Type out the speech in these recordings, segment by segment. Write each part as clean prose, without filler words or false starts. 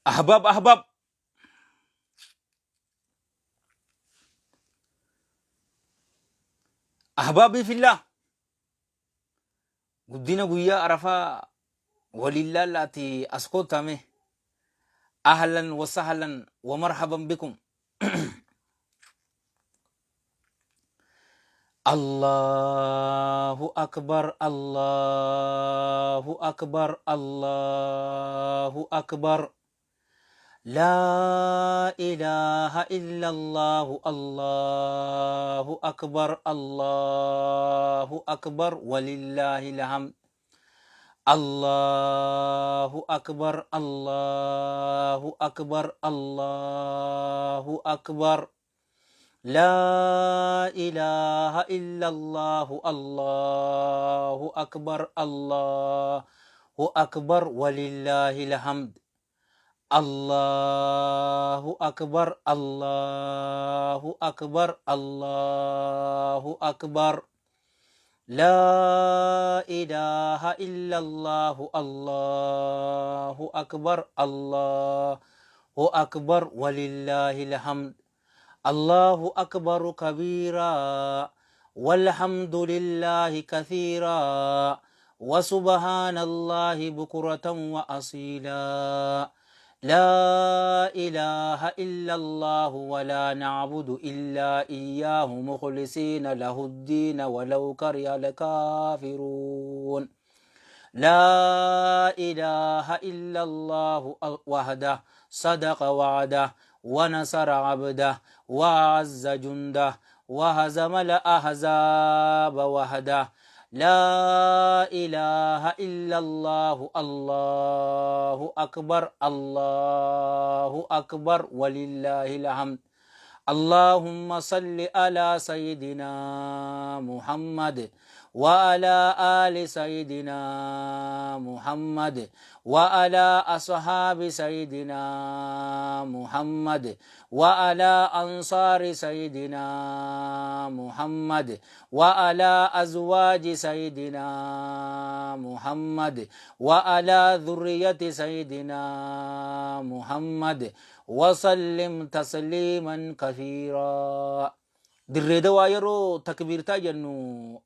أحباب أحبابي في الله قدنا قويا عرفا ولله التي أسقطتمه أهلا وسهلا ومرحبا بكم. الله أكبر الله أكبر الله أكبر لا إله إلا الله الله أكبر الله أكبر ولله الحمد. الله أكبر الله أكبر الله أكبر لا إله إلا الله الله أكبر الله أكبر ولله الحمد. الله أكبر الله أكبر الله أكبر لا إله إلا الله الله أكبر الله أكبر ولله الحمد. الله أكبر كبيرا والحمد لله كثيرا وسبحان الله بكرة وأصيلا لا إله إلا الله ولا نعبد إلا إياه مخلصين له الدين ولو كره الكافرون. لا إله إلا الله وحده صدق وعده ونصر عبده وعز جنده وهزم الأحزاب وحده. لا إله إلا الله الله أكبر الله أكبر ولله الحمد. اللهم صل على سيدنا محمد وعلى آل سيدنا محمد وعلى أصحاب سيدنا محمد وعلى أنصار سيدنا محمد وعلى أزواج سيدنا محمد وعلى ذرية سيدنا محمد وسلم تسليما كثيرا. دري دوا يرو تكبيرتا جنو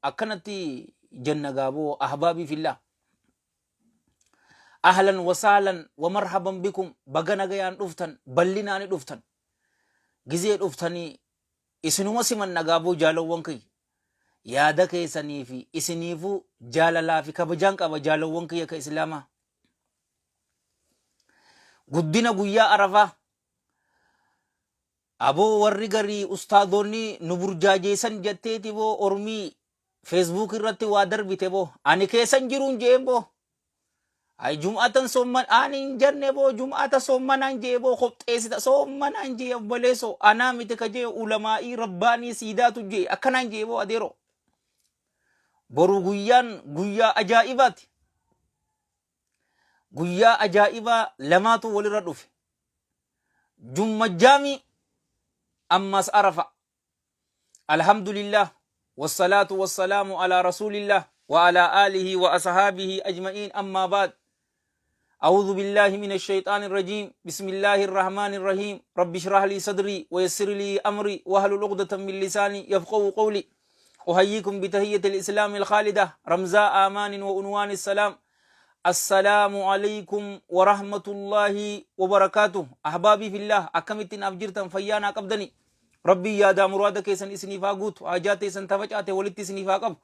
أكنتي جنة غابو. أحبابي في الله أهلا وسهلا ومرحبا بكم. بغنا غيان دفتن بلنا ني دفتن غزي دفتني اسنو مسمن نغابو جالو وانكي يادا كيسني في اسنيفو جاللا في كبجان قبا جالو وانكي يا كإسلاما قدنا قويا عرفا أبو ورقري أستاذوني نبرجاجيسن جتيتي بو أرمي فيسبوك الرتي وادر بيتبو أني كيسن جرون جيبو أي جمعة سومن أني جرني بو جمعة سومن أنجيبو خبط إيستا سومن أنجي أبوليسو أنا متكجي علمائي رباني سيدات جي أكن أنجيبو أديرو برو قويا أجائبات قويا أجائبا لماتو ولردف جمع جامي أمس أرفع. الحمد لله والصلاة والسلام على رسول الله وعلى آله وأصحابه أجمعين. أما بعد أعوذ بالله من الشيطان الرجيم. بسم الله الرحمن الرحيم. رب اشرح لي صدري ويسر لي أمري واحلل عقدة من لساني يفقهوا قولي. أحييكم بتحية الإسلام الخالدة رمزاء آمان وعنوان السلام. السلام عليكم ورحمة الله وبركاته. أحبابي في الله أكمتن أفجرتم فيانا قبدني ربي يا دا مرادك يسن إسنفا قوت وآجاتي سن تفجأتي ولدت إسنفا قب.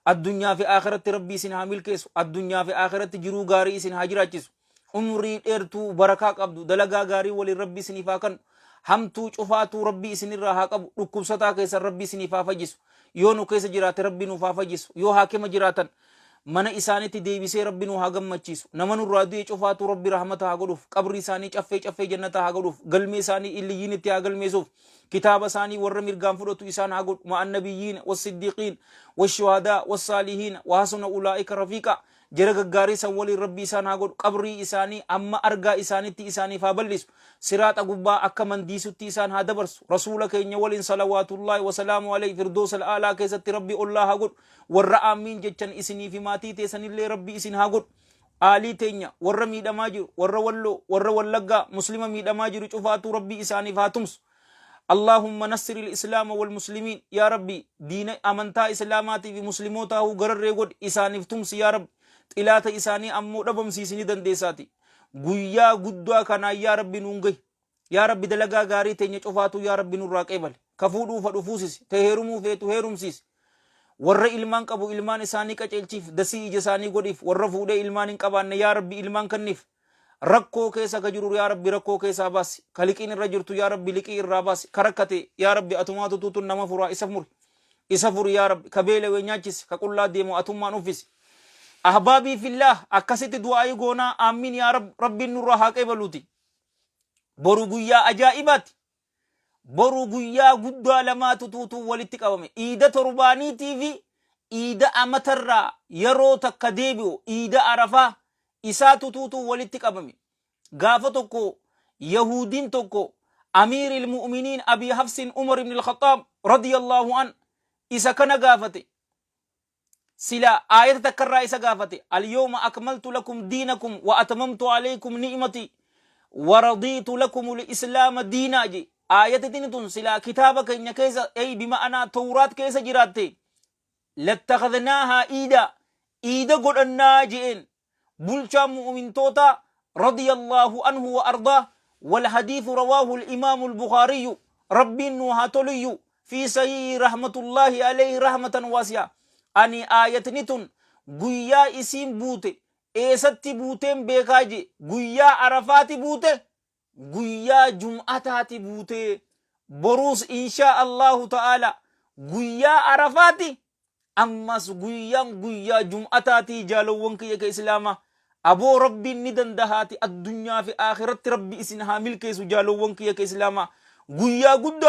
الدنيا في آخرة ربي سن حامل كيسو. الدنيا في آخرة جرو غاري سن هاجرات جيسو. عمري إرتو بركة قبدو دلقا غاري ولي ربي سنفا كن همتو شفاتو ربي سن الرها قب. ركب ستا كيس ربي سنفا فجيسو. يونو كيس جرات ربي نفا فجيسو. يو حاكم جراتن mana isaanitti deebisee rabbi nu haa gammachiisu. Nama nurraa du'e cufaatu rabbi rahmata haa godhuuf. Qabri isaanii caffee jannata haa godhuuf. Galmee isaanii illiyyiin itti haa galmeessuuf. Kitaaba isaanii warra mirgaan fudhatu isaan haa godhu. Ma'an nabiyyiin wassiddiqiin washuhadaa wassaalihiin wahasuna ulaa'ika rafiiqa. Jara gaggaarii san waliin rabbi isaan haa godhu. Qabrii isaanii amma argaa isaanitti isaaniif haa bal'isu. Siraaxa gubbaa akka mandiisutti isaan haa dabarsu. Rasuula keenya waliin salawaatullaahi wasalaamu alayhi firdoosa al'aalaa keessatti rabbi ollaa haa godhu. Warra aamiin jechan isinii fi maatii teessanillee rabbi isin haa godhu. aalii teenya warra miidhamaa jiru warra walloo warra wallaggaa muslima miidhamaa jiru cufaatu rabbii isaaniif haa tumsu. اللهم نصر الإسلام والمسلمين يا ربي دين أمنتا إسلاماتي في مسلموتا هو غرر ريغود إساني فتمس يا رب إلاتا إساني أمو ربم سيسني دندساتي غويا غدوا كان يا ربي نونغي يا ربي دلغا غاري تيني چوفاتو يا ربي نورا قبل كفودو فدفوسس تهيرمو فيتو هيرمسيس ور إلمان قبو إلمان إساني كچلچيف دسي إجساني غديف ور فودي إلمان قبان يا ربي إلمان كنف rakkoo keessa ka jiru yaa rabbi rakkoo keessaa baasi kaliqiin irra jirtu yaa rabbi liqii irraa baasi karakkate yaa rabbi atumaatu tutun nama furaa isa furi yaa rabbi ka beelawee nyaachisi ka qullaa deemu atummaan uffisi. ahbaabii fillah akkasitti du'aayii goonaa aamiin yaa rabbiin nurraa haa qeebaluuti. boru guyyaa ajaa'ibaati. boru guyyaa guddaa lamaatu tuutuu walitti qabame iida torbaaniitii fi iida amatarraa yeroo takka deebi'u iida arafaa isaatu tuutuu walitti qabame. gaafa tokko yahudiin tokko amiiril mu'miniin abii hafsin umar ibn al-khattaab radiyallahu an isa kana gaafate sila aayata takkarraa isa gaafate al-yawma akmaltu lakum diinakum wa atamamtu alaykum ni'mati wa raditu lakum al-islaama diinaa je aayatatin tun sila kitaaba keenya keessa bima anaa tawraat keessa jiraatte lattakhadnaahaa iida godhannaa jeen بلشا مؤمن توتا رضي الله عنه وأرضاه والحديث رواه الإمام البخاري ربي نوهاتولي في صحيح رحمة الله عليه رحمة واسعة أني آية نتن قويا اسم بوته ايست بوتين بيكاجي قويا عرفات بوته قويا جمعتات بوته بروس إن شاء الله تعالى قويا عرفات أمس قويا جمعتات جالوونك يك إسلاما أبو ربي ندن دهاتي الدنيا في آخرت ربي إسنها ملكي سجالوونك يك إسلاما قويا قد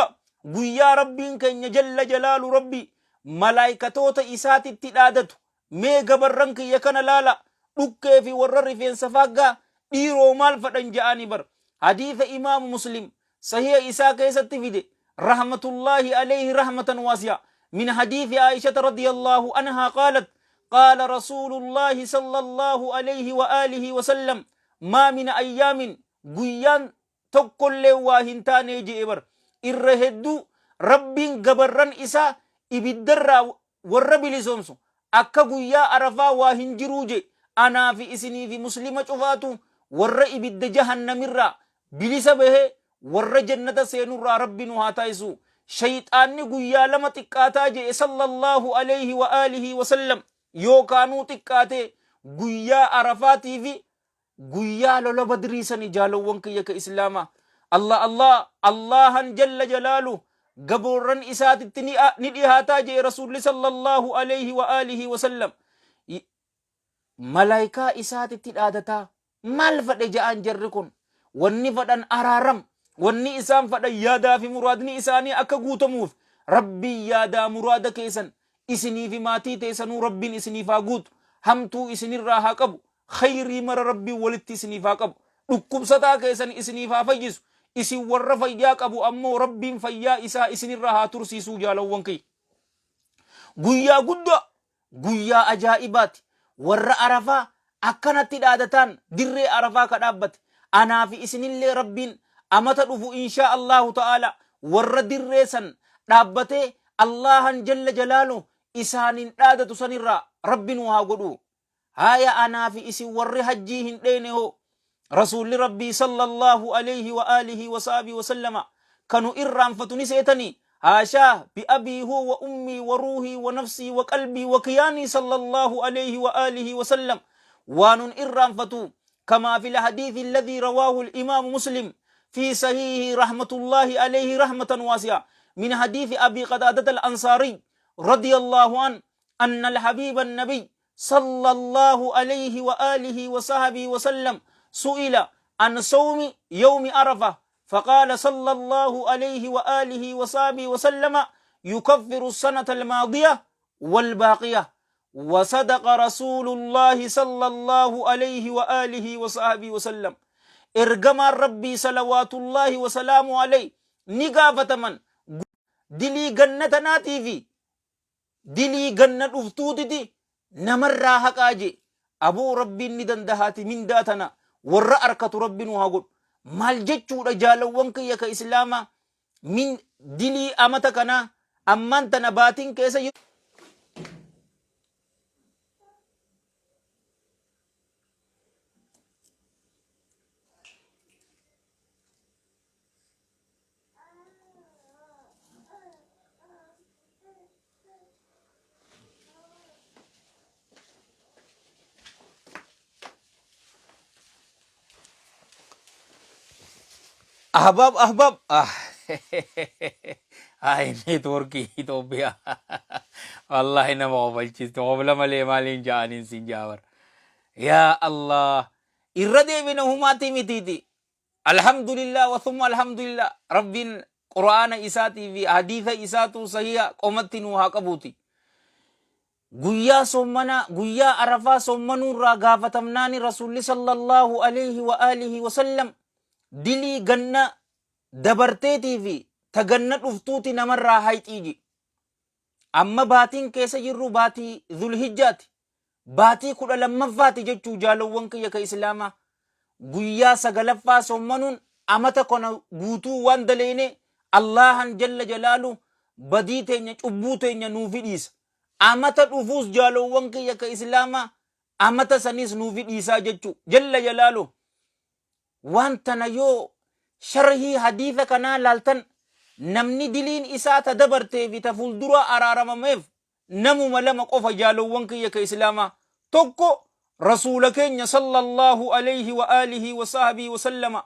قويا ربي كن جل جلال ربي ملايكتوتا إساتي التدادت مي قبرنك يكنا لالا لكي في ورر في انسفاقا ديرو مال فتن جاني بر حديث إمام مسلم صحيح إساك يستفيد رحمة الله عليه رحمة واسعة من حديث عائشة رضي الله عنها قالت قال رسول الله صلى الله عليه وآله وسلم ما من أيام قيان تقل واهنتاني جئبر إرهدو رب قبرن إسا إبدر والرب لزومسو أكا قيا عرفا واهنجرو جي أنا في إسني في مسلمة شفاتو ور إبد جهنم الرا بلس به ور جنة سينور رب نهاتايسو شيطان قيا لما تقاتا جي صلى الله عليه وآله وسلم يوكانو تقاتي قيا عرفاتي في قيا لولا بدريساني جالو وانكي يك إسلاما الله جل جلاله قبرن إسات نديهاتا جي رسول صلى الله عليه وآله وسلم ملايكا إسات التدادتا مال فد جاءن جركن وني فدن أرارم وني إسان فد يادا في مرادني إساني أكا قوتموف ربي يادا مراد كيسن إسني في ماتي تيسنو ربي إسني فاقوت همتو إسني راها قبو خيري مر ربي ولدت إسني فاقبو لكم ستا كيسن إسني فافجسو إسي ور فياك أبو أمو ربي فيا إسا إسني راها ترسيسو جالو وانكي قويا قدو قويا أجائبات ور عرفا أكنت دادتان در عرفا كدابت أنا في إسن اللي ربين أمتدفو إن شاء الله تعالى ور در سن دابته الله جل جلاله إسان دادت سنرا ربين وها قدو هايا أنا في إسي ور حجيهن دينه رسول ربي صلى الله عليه وآله وصحبه وسلم كانوا إرام فتني سيتني هاشا بأبي هو وأمي وروحي ونفسي وقلبي وكياني صلى الله عليه وآله وسلم وان إرام فتو كما في الحديث الذي رواه الإمام مسلم في صحيح رحمة الله عليه رحمة واسعة من حديث أبي قتادة الأنصاري رضي الله عنه أن الحبيب النبي صلى الله عليه وآله وصحبه وسلم سئل عن صوم يوم عرفة فقال صلى الله عليه وآله وصحبه وسلم يكفر السنة الماضية والباقية وصدق رسول الله صلى الله عليه وآله وصحبه وسلم إرجم ربي صلوات الله وسلامه عليه نقافة من دلي جنة ناتي في دلي جنة أفتوتي نمر حقاجي aboo rabbiin ni dandahaati mindaa tana warra arkatu rabbiin haa godhu. Maal jechuudha jaalawwan kiyya ka islaamaa min dilii amata kanaa ammaan tana baatiin keessa jiru. Ahbab. Networkii Itoophiyaa. Wallahi nama qofalchiistu. Qofla malee maaliin ja'aniin sin jaawar. Yaa Allah. Irra deebina humaati mitiiti. Alhamdulillah wa thumma alhamdulillah. Rabbiin Qur'aana isaatii fi hadiisa isaatu sahiha qomatti nu haa qabuuti. Guyyaa soommanaa, guyyaa arafaa soommanuurraa gaafatamnaani Rasuulli sallallahu alayhi wa alihi wa sallam dilii ganna dabarteetii fi ta ganna dhuftuuti namarraa hayxiiji. Amma baatiin keessa jirru baatii Dhulhijjaati. Baatii 12ffaati jechuu jaalawwan kiyya ka islaamaa. Guyyaa 9ffaa soommanuun amata kana guutuu waan daleene Allahan jalla jalaalu badii teenya cubbuu teenya nuuf dhiisa. Amata dhufuus jaalawwan kiyya ka islaamaa amata sanis nuuf dhiisaa jechuu jalla jalaalu. Waan tana yoo sharhii hadiisa kanaa laaltan namni diliin isaa ta dabartee fi ta fuuldura araaramameef namuma lama qofa jaalawwan kiyya ka islaamaa. Tokko rasuula keenya sallallahu alayhi wa alihi wa sahbihi wa sallama.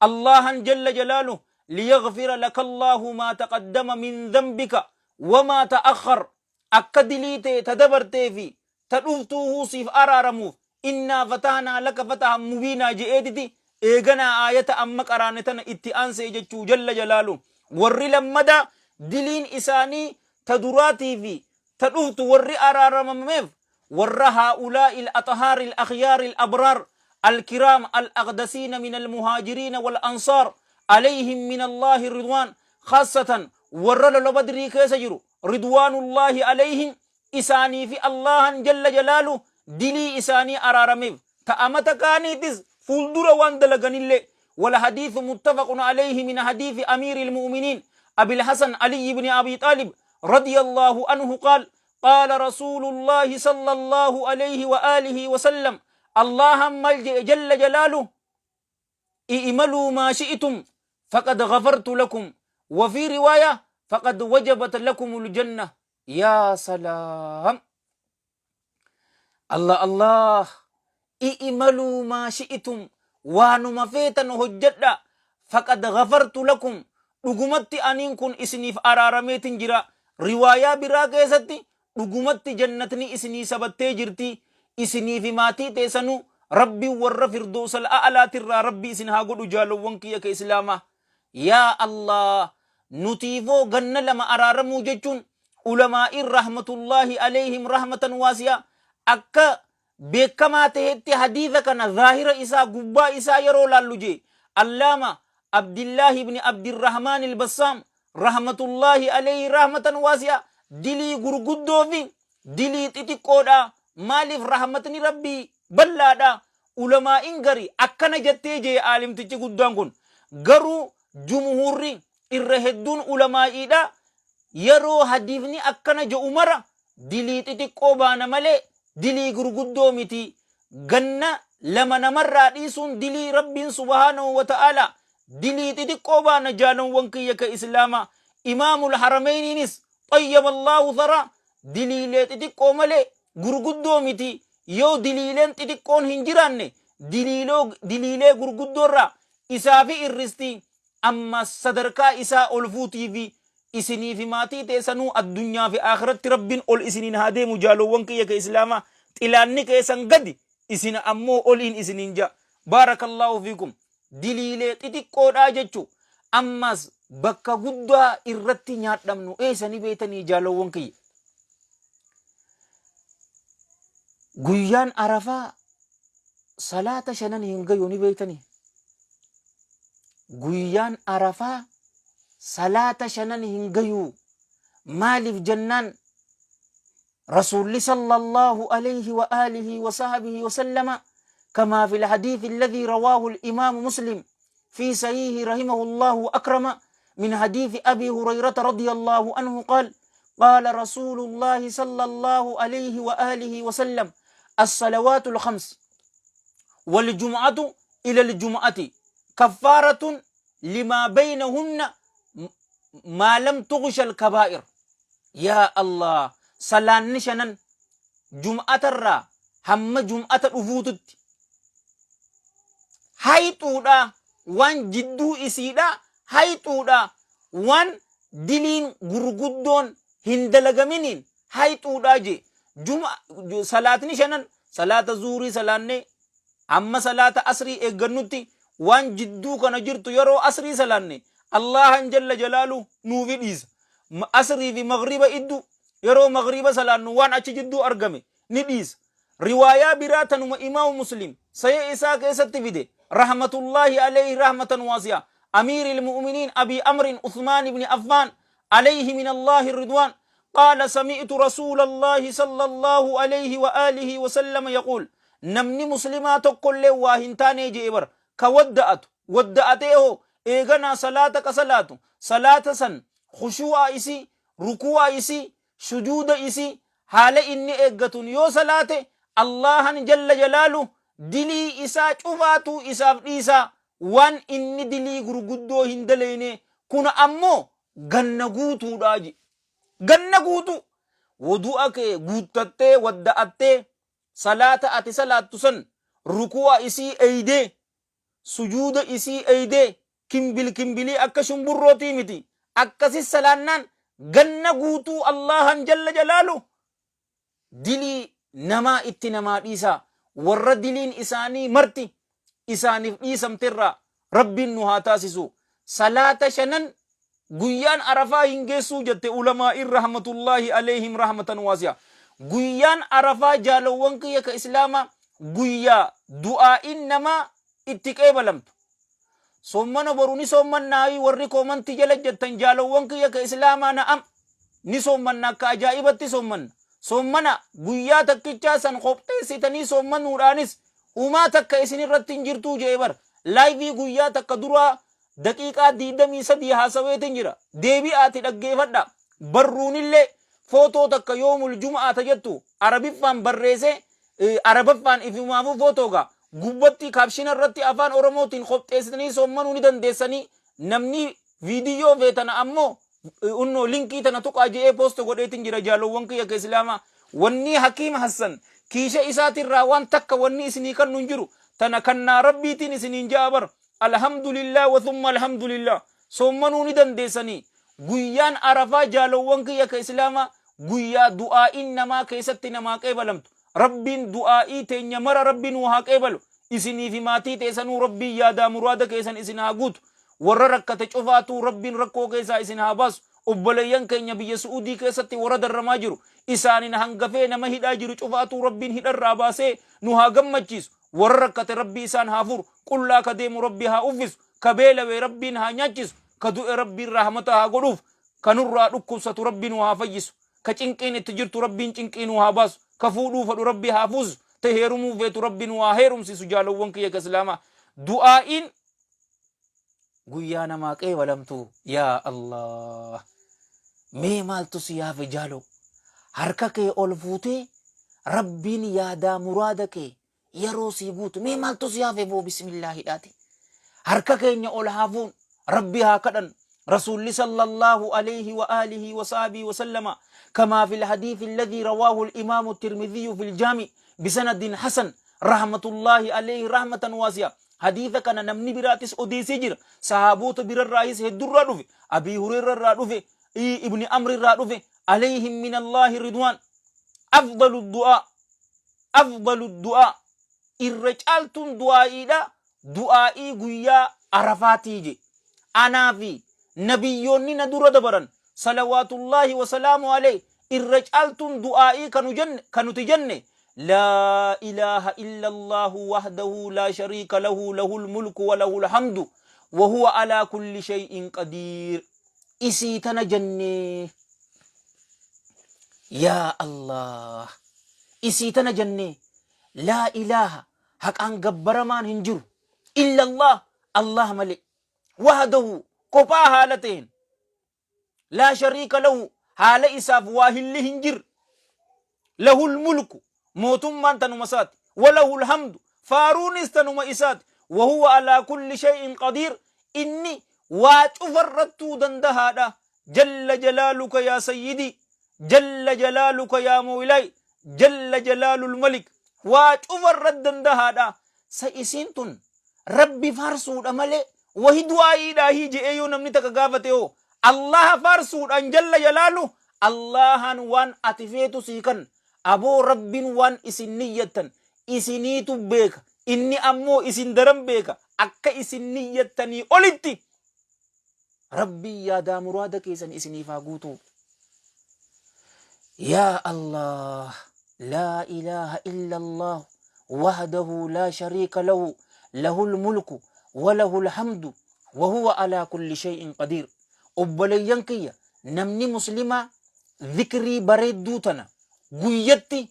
Allahan jalla jalaalu liyaghfira laka Allahu ma taqaddama min dhanbika wa ma ta'akhkhar. Akka dilii ta'e ta dabartee fi ta dhuftuu siif araaramuuf innaa fatahnaa laka fatahan mubiinaa je'eetiti eeganaa aayata amma qaraane tana itti aansee jechuu jalla jalaalu. Warri lammada diliin isaanii ta duraatii fi ta dhuftu warri araaramameef warra haa'ulaa'i al-athaari al-akhyaari al-abraar الكرام الأقدسين من المهاجرين والأنصار عليهم من الله الرضوان خاصة ورل لبدري كيسجروا رضوان الله عليهم إساني في الله جل جلاله دلي إساني أرارميف تأمت كانيتز فلدر واندلغن اللي والحديث متفق عليه من حديث أمير المؤمنين أبي الحسن علي بن أبي طالب رضي الله عنه قال رسول الله صلى الله عليه وآله وسلم اللهم جل جلاله اعملوا ما شئتم فقد غفرت لكم وفي رواية فقد وجبت لكم الجنة. يا سلام الله اعملوا ما شئتم وانما فيتن هجدا فقد غفرت لكم دغمت انين كن اسنيف ارارميت جرا رواية برا كيستي دغمت جنتني اسني سبتي جرتي isini fi maatii teessanu rabbi warra firdoosa al'aalaatirraa rabbi isin haa godhu jaalowwan kiyya ka islaamaa. Yaa Allah nutiifoo ganna lama araaramuu jechuun ulamaa'iin rahmatullahi alayhim rahmatan waasiyaa akka beekamaa ta'etti hadiisa kana zaahira isaa gubbaa isaa yeroo laallu jee allaama abdillahi ibn abdirrahmaan ilbassaam rahmatullahi alayhi rahmatan waasiyaa dilii gurguddoo fi dilii xixiqqoodhaa maaliif rahmatni rabbii bal'aadha. Ulamaa'iin gari akkana jettee jee aalimtichi guddaan kun garuu jumhurri irra hedduun ulamaa'iidha yeroo hadiifni akkana je'u mara dilii xixiqqoo baana malee dilii gurguddoo miti. Ganna lama namarraa dhiisuun dilii rabbiin subhaanahu wa ta'ala dilii xixiqqoo baana jaalawwan kiyya ka islaamaa. Imaamul harameyniinis xayyaballahu thara diliilee xixiqqoo malee gurguddoo miti. Yoo diliileen xixiqqoon hin jiraanne diliilee gurguddoorraa isaa fi irristi amma sadarkaa isaa ol fuutii fi isinii fi maatii teessanuu addunyaa fi akhiratti rabbiin ol isiniin haa deemu jaalowwan kiyya ka islaamaa. Xilaanni keessan gadi isin ammoo oliin isiniin ja'a. Baarakallahu fiikum. Diliilee xixiqqoodhaa jechuu ammas bakka guddaa irratti nyaadhamnu eessanii beetanii jaalowwan kiyya. Guyyaan arafaa salaata shanan hin gayu ni beektanii? Guyyaan arafaa salaata shanan hin gayu. Maaliif jennaan رسول صلى الله عليه وآله وصحبه وسلم كما في الحديث الذي رواه الإمام مسلم في صحيح رحمه الله أكرم من حديث أبي هريرة رضي الله عنه قال قال رسول الله صلى الله عليه وآله وسلم الصلوات الخمس والجمعة إلى الجمعة كفارة لما بينهن ما لم تغش الكبائر. يا الله صلان نشنن جمعة الرا هم جمعة الأفوتت هايتودا وان جدو إسيدا هايتودا وان دلين غرغدون هندلغمينين هايتودا جي جمعة صلاة نشنن صلاة زوري صلاة amma salaata asrii eeggannutti waan jidduu kana jirtu yeroo asrii salaanne Allahan jalla jalaalu nuufi dhiisa. Asrii fi maghriba iddu yeroo maghriba salaannu waan achi jidduu argame ni dhiisa. Riwaayaa biraa tanuma imaamu Muslim sayee isaa keessatti fide rahmatullahi alayhi rahmatan waasi'a amiiri ilmu'miniin abii amrin Uthmaan ibni Affaan alayhi min Allahi ridwaan قال سمعت رسول الله صلى الله عليه وآله وسلم يقول namni muslimaa tokkollee waa hin taane jee bar ka wadda'atee hoo eeganaa salaata ka salaata san khushuu'a isii rukuu'a isii sujuuda isii haala inni eeggatun yoo salaate Allahan jalla jalaalu dilii isaa cufaatu isaaf dhiisa waan inni dilii gurguddoo hin daleene kuna ammoo ganna guutuudha je ganna guutu wudu'a kee guuttattee wadda'attee salaata ati salaattu san rukuu'a isii eeyde sujuuda isii eeyde kimbilii akka shumburrootii miti akkasis salaannaan ganna guutuu Allahan jalla jalaalu dilii namaa itti namaa dhiisa warra diliin isaanii marti isaaniif dhiisamterraa rabbiin nu haa taasisu. Salaata shanan guyyaan arafaa hin geessuu jette ulamaa'in rahmatullahi alayhim rahmatan waasi'a. Guyyaan arafaa jaalawwan kiyya ka islaama guyyaa du'aa'in namaa itti qeebalamtu. Sommana boru ni sommannaayi warri koomanti jala jettan jaalawwan kiyya ka islaamaa na'am ni sommanna akka ajaa'ibatti sommanna. Sommana guyyaa takkichaa san qopheessitanii sommanuudhaanis umaa takka isin irratti hin jirtuu jee bar laayivii guyyaa takka duraa daqiiqaa 23 haasaweetin jira deebi'aati dhaggeeffadha barruunillee footoo takka yoomul jum'aata jettu arabiffaan barreesse arabaffaan ifimaafu footooga gubbatti kaabshina irratti afaan oromootiin qopheessitanii sommanuu ni dandeessanii namni viidiyoo feetana ammoo unno linkii tana tuqaa jee posto godheetin jira jaalowwan kiyya ka islaama wanni hakiim hassan kiisha isaatirraa waan takka wanni isinii kan nun jiru tana kannaa rabbiitiin isiniin jaabar alhamdulillah wa thumma alhamdulillah sommanuu ni dandeessanii guyyaan arafaa jaalowwan kiyya ka islaama guyyaa du'aa'in namaa keessatti namaa qeebalamtu rabbiin du'aa'ii teenya mara rabbiin haa qeebalu isinii fi maatii teessanuu rabbiin yaadaa muraada keessan isin haa guutu warra rakkate cufaatu rabbiin rakkoo keessaa isin haa baasu obboleeyyan keenya biyya Suudii keessatti warra darramaa jiru isaanin hangafee nama hidhaa jiru cufaatu rabbiin hidharraa baasee nu haa gammachiisu warra rakkate rabbii isaan haa furu qullaa ka deemu rabbii haa uffisu ka beelawee rabbiin haa nyaachisu ka du'e rabbiin rahmata haa godhuuf kanurraa dhukkubsatu rabbiin haa fayyisu ka cinqiin itti jirtu rabbiin cinqiin haa baasu ka fuudhuu fadhu rabbii haa fuusu ta heerumuu feetu rabbiin haa heerumsiisu jaalowwan kiyya ka islaamaa du'aa'iin guyyaa namaa qeebalamtu yaa Allah mee maaltu si yaafe jaalo harka kee ol fuutee rabbiin yaadaa muraada kee yeroo si guutu mee maaltu si yaafe boo bismillahidhaati harka keenya ol haafuun rabbi haa kadhan رسول صلى الله عليه وآله وصحبه وسلم كما في الحديث الذي رواه الإمام الترمذي في الجامع بسند حسن رحمة الله عليه رحمة واسعة حديث كان نمني براتس أديسي جر صحابوت بر الرئيس هدر رادوفي أبي هريرة رادوفي ابن أمر رادوفي عليهم من الله رضوان أفضل الدعاء الرجالتم دعائي دا دعائي قويا عرفاتي جي أنا في نبيوني ندور دبرن صلوات الله وسلام عليه الرجالتم دعائي كانوا تجنة لا إله إلا الله وحده لا شريك له له الملك وله الحمد وهو على كل شيء قدير إسي تنجنة yaa Allah isii tana jennee laa ilaaha haqaan gabbaramaan hin jiru illa Allah malee wahdahu kophaa haala ta'een laa shariika lahu haala isaaf waa hilli hin jirre lahul mulku mootummaan tanuma isaati walahul hamdu faaruunis tanuma isaati wahuwa alaa kulli shay'in qadiir inni waa cufarrattuu dandahaadha jalla jalaaluka yaa sayyidii jalla jalaaluka yaa mawlaay jalla jalaalul malik waa cufarrat dandahaadha sa isiin tun rabbi faarsuudha malee wahi du'aa'iidhaa hii je'ee yoo namni takka gaafate hoo allaha faarsuudhaan jalla jalaalu allahan waan ati feetu sii kan aboo rabbin waan isin niyyattan isiniitu beeka inni ammoo isin daran beeka akka isin niyyattanii olitti rabbi yaadaa muraada keessan isiniif haa guutu yaa Allah laa ilaaha illa Allah wahdahu laa shariika lahu lahul mulku walahul hamdu wahuwa alaa kulli shay'in qadiir obboleeyyan kiyya namni muslimaa dhikrii bareedduu tana guyyatti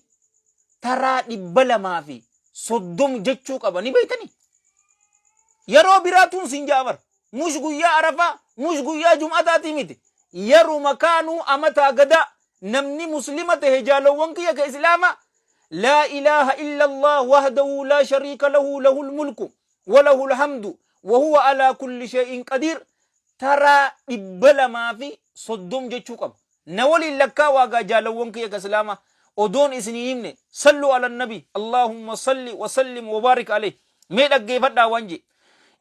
taraa 230 jechuu qaba ni beeytanii yeroo biraatuun sin jaabar mush guyyaa arafaa mush guyyaa jum'ataatii miti yeroo makaanuu amataa gadaa namni muslima tahe jaalowwan kiyya ka islaama laa ilaaha illa Allah wahdahu laa shariika lahu lahul mulku walahul hamdu wahuwa alaa kulli shay'in qadiir taraa 230 jechuu qaba na waliin lakkaa waagaa jaalowwan kiyya ka islaama odoon isinii himne sallu ala nabi allahumma salli wa sallim wa barik alayh mee dhaggeeffadhaa waan je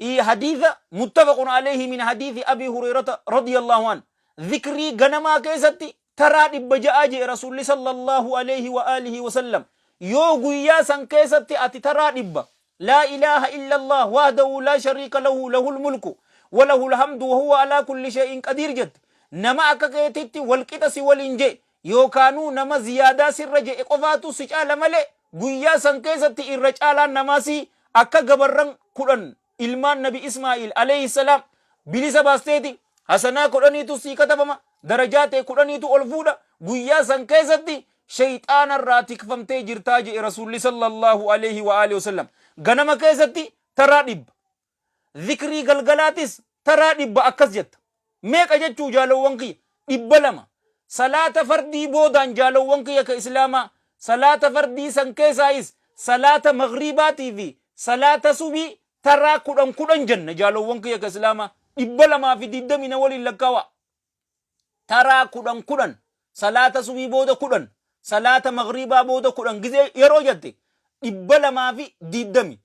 حديث متفق عليه من حديث أبي هريرة رضي الله عنه ذكري غنما كيستي ترى بجاء رسول الله صلى الله عليه وآله وسلم يوغو ياسن كيستي أتي ترى لا إله إلا الله وحده لا شريك له له الملك وله الحمد وهو على كل شيء قدير جد نما أكاكيتي والكتس والإنجي يو كانوا نما زيادة سرجي قفاتو سجال ملي غويا سن كيستي الرجالا نماسي أكا غبرن قرن ilmaan nabi Ismaa'il alayhi salam bilisa baasteeti hasanaa kudhaniitu sii katabama darajaa ta'e kudhaniitu ol fuudha guyyaa san keessatti shayxaanarraa tikfamtee jirtaa jedhe rasuulli sallallahu alayhi wa alihi wasallam ganama keessatti taraa 100 dhikrii galgalaatis taraa 100 akkas jetta meeqa jechuu jaalowwan kiyya 200 salaata fardii boodaan jaalowwan kiyya ka islaamaa salaata fardii san keessaayis salaata maghribaatii fi salaata subii taraa 10 janna jaalowwan kiyya ka islaama 220 na waliin lakkaawa taraa 10 salaata subii booda 10 salaata maghribaa booda 10 gizee yeroo jette 220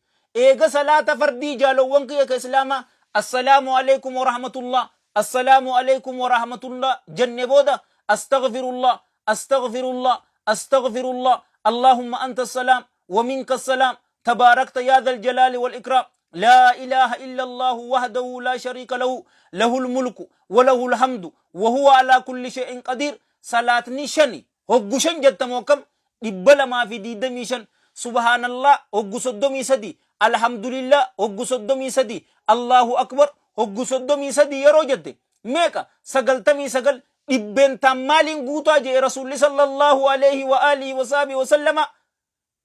eega salaata fardii jaalowwan kiyya ka islaama assalaamu alaykum wa rahmatullah assalaamu alaykum wa rahmatullah janne booda astaghfirullah astaghfirullah astaghfirullah allahumma anta assalam wa minka assalam tabarakta ya dhal jalali wal ikram لا إله إلا الله وحده لا شريك له له الملك وله الحمد وهو على كل شيء قدير صلاة نشني هقوشن جت موكم إبلا ما في دي دميشن سبحان الله هقوس الدمي سدي الحمد لله هقوس الدمي سدي الله أكبر هقوس الدمي سدي يروجت ميكا سقل تمي سقل إبن تمالين قوتا جي رسول صلى الله عليه وآله وصحبه وسلم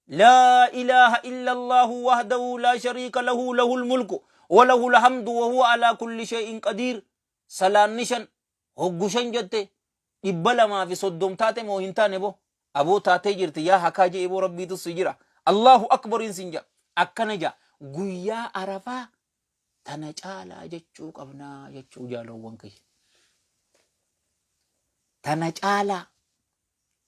لا إله إلا الله وحده لا شريك له له الملك وله الحمد وهو على كل شيء قدير سلام نشن هقوشن جته إبلا ما في صدوم تاتي موهنتان بو أبو تاتي جرت يا حكاجي إبو ربي تسجرة الله أكبر إنسنجا أكنجا قويا عرفا تنجالا جتشوك أبنا جتشو جالو وانكي تنجالا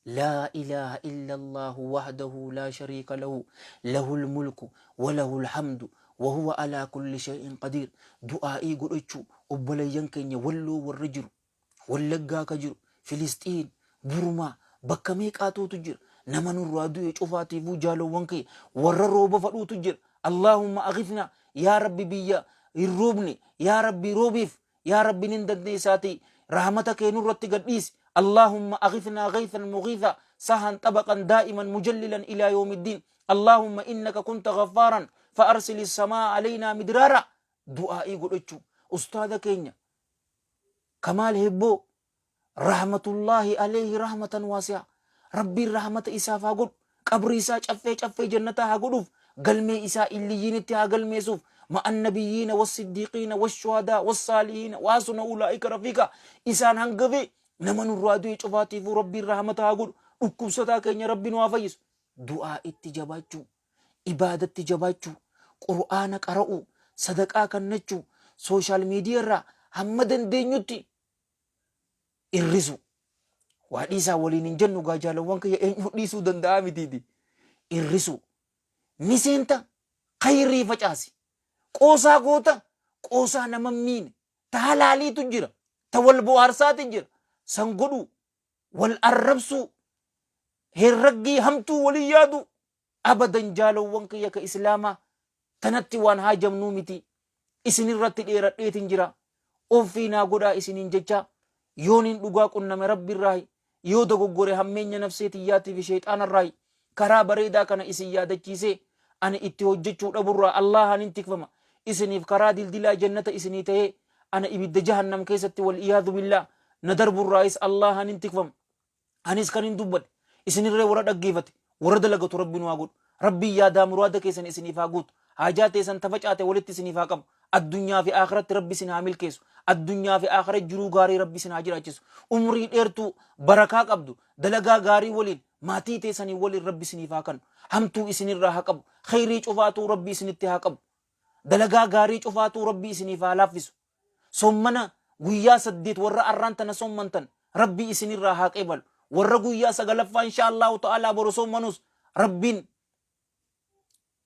لا إله إلا الله وحده لا شريك له له الملك وله الحمد وهو على كل شيء قدير دعائي قرأتشو أبليان كينيا ولو والرجر واللقا كجر فلسطين برما بكميك آتو تجر نمن الرادو يشوفاتي فوجالو وانكي وررو بفرو تجر اللهم أغفنا يا ربي بيا الروبني يا ربي روبيف يا ربي ننددني ساتي رحمتك نورتي قديس اللهم أغثنا غيثا مغيثا سهن طبقا دائما مجللا إلى يوم الدين اللهم إنك كنت غفارا فأرسل السماء علينا مدرارا دعائي قلتشو أستاذ كينيا كمال هبو رحمة الله عليه رحمة واسعة rabbiin rahmata isaaf haa godhu, qabri isaa caffee jannataa haa godhuuf, galmee isaa illiyyiinitti haa galmeessuuf, مع النبيين والصديقين والشهداء والصالحين وحسن أولئك رفيقا إسان هنقفي نمن الرادو يشوفاتي في ربي الرحمة هاقول أكبستا كين ربي نوافيس دعاء اتجاباتشو إبادة اتجاباتشو قرآن قرأو صدقاء كنتشو سوشال ميديا را همدن دينيوتي الرزو وحديثا ولين جنو قاجالو وانك يأنيو ديسو دندامي ديدي الرزو نسينتا خيري فجاسي qoosaa goota, qoosaa nama miine, ta halaaliitu jira, ta wal bohaarsaati jira, san godhu, wal arrabsu, herraggii hamtuu walin yaadu, abadan jaalowwan kiyya ka islaamaa, tanatti waan haajamnuu miti, isinirratti dheeradheetin jira, offiinaa godhaa isiniin jecha, yooniin dhugaa qunname rabbiirraayi, yoo dogoggore hammeenya nafseetiyyaatiif sheexaanarraayi, karaa bareedaa kana isin yaadachiisee, ani itti hojjechuu dhaburraa Allahan tikfama, isiniif karaa dildilaa jannata isinii ta'ee ana ibidda jahannam keessatti wal iyaadu billah na darburraayis Allahan tikfama. Anis kan hin dubbadhe isinirree warra dhaggeeffate warra dalagatu rabbiin waa godhu, rabbiin yaadaa muraada keessan isiniif haa guutu, haajaa teessan tafacaate walitti isiniif haa qabu, addunyaa fi akhiratti rabbi isin haa milkeessu, addunyaa fi akhiratti jiruu gaarii rabbi isin haa jiraachisu, umrii dheertuu barakaa qabdu, dalagaa gaarii waliin maatii teessanii waliin rabbi isiniif haa kennu, hamtuu isinirraa haa qabu, khayrii cufaatuu rabbi isinitti haa qabu, dalagaa gaarii cufaatuu rabbi isiniif haa laaffisu, sommana guyyaa 8 warra arraan tana sommantan rabbi isinirraa haa qeebalu, warra guyyaa 9 insha Allahu ta'ala boru sommanus rabbiin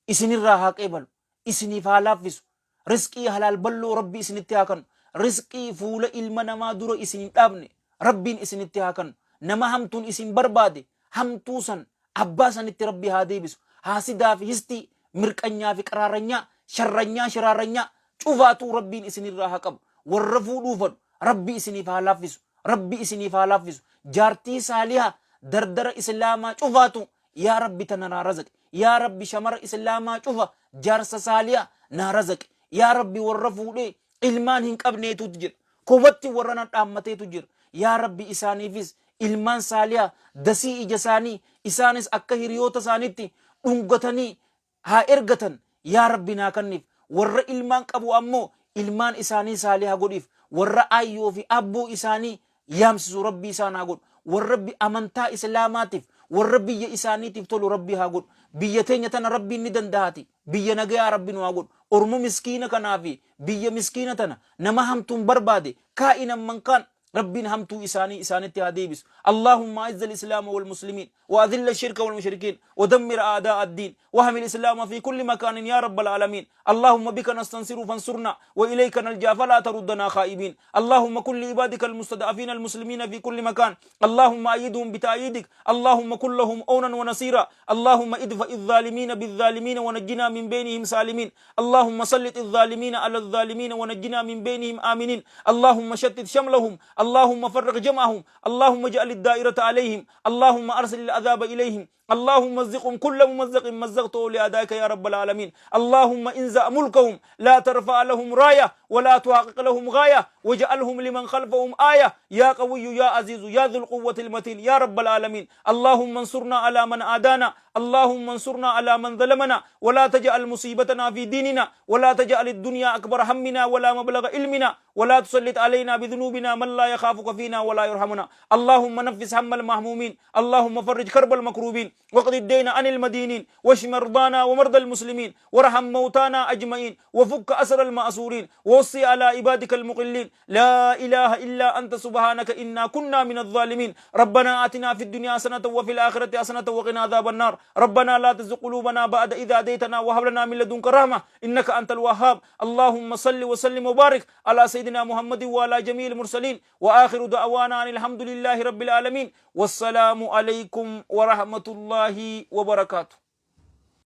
isinirraa haa qeebalu, isiniif haa laaffisu, rizqii halaal balloo rabbi isinitti haa kennu, rizqii fuula ilma namaa dura isin hin dhaabne rabbiin isinitti haa kennu, nama hamtuun isin barbaade hamtuu san abbaa sanitti rabbi haa deebisu, haasidaa fi histii mirqanyaa fi qaraaranyaa sharranyaa shiraaranyaa cufaatuu rabbiin isinirraa haa qabu, warra fuudhuu fadhu rabbi isiniif haa laaffisu, rabbi isiniif haa laaffisu, jaartii saalihaa dardara islaamaa cufaatu yaa rabbi tana naa razaqi, yaa rabbi shamara islaamaa cufa jaarsa saalihaa naa razaqi, yaa rabbi warra fuudhee ilmaan hin qabneetutu jira, kobatti warra nan dhaammateetu jira, yaa rabbi isaaniifis ilmaan saalihaa dasii ija isaanii isaanis akka hiriyoota isaaniitti dhungatanii haa ergatan yaa rabbi naa kenniif, warra ilmaan qabu ammoo ilmaan isaanii saalihaa godhiif, warra ayyoo fi abboo isaanii yaamsisu rabbi isaan haa godhu, warra amantaa islaamaatiif warra biyya isaaniitiif tolu rabbi haa godhu, biyya teenya tana rabbiin ni danda'ati, biyya nagayaa rabbi nu haa godhu, ormu miskiina kanaa fi biyya miskiina tana nama hamtuun barbaade kaa'inan mankaan ربنا همتو إسانتي هاديبس. اللهم أعز الإسلام والمسلمين وأذل الشرك والمشركين ودمر أعداء الدين وهم الإسلام في كل مكان يا رب العالمين. اللهم بك نستنصر فانصرنا وإليك نلجأ فلا تردنا خائبين. اللهم كل عبادك المستضعفين المسلمين في كل مكان اللهم أيدهم بتأييدك، اللهم كن لهم أونا ونصيرا، اللهم ادفع الظالمين بالظالمين ونجنا من بينهم سالمين، اللهم سلط الظالمين على الظالمين ونجنا من بينهم آمنين، اللهم شتت شملهم، اللهم فرق جمعهم، اللهم اجعل الدائرة عليهم، اللهم أرسل العذاب إليهم، اللهم مزقهم كل ممزق مزقته لأدائك يا رب العالمين. اللهم انزع ملكهم لا ترفع لهم راية ولا تحقق لهم غاية واجعلهم لمن خلفهم آية يا قوي يا عزيز يا ذو القوة المتين يا رب العالمين. اللهم انصرنا على من عادانا، اللهم انصرنا على من ظلمنا، ولا تجعل مصيبتنا في ديننا، ولا تجعل الدنيا أكبر همنا ولا مبلغ علمنا، ولا تسلط علينا بذنوبنا من لا يخافك فينا ولا يرحمنا. اللهم نفس هم المهمومين، اللهم فرج كرب المكروبين، وقض الدين عن المدينين، واشف مرضانا ومرضى المسلمين، وارحم موتانا أجمعين، وفك أسر المأسورين، ووصي على عبادك المقلين. لا إله إلا أنت سبحانك إنا كنا من الظالمين. ربنا آتنا في الدنيا حسنة وفي الآخرة حسنة وقنا عذاب النار. ربنا لا تزغ قلوبنا بعد إذا هديتنا وهب لنا من لدنك رحمة إنك أنت الوهاب. اللهم صل وسلم وبارك على سيدنا محمد وعلى جميع المرسلين، وآخر دعوانا أن الحمد لله رب العالمين، والسلام عليكم ورحمة الله وبركاته.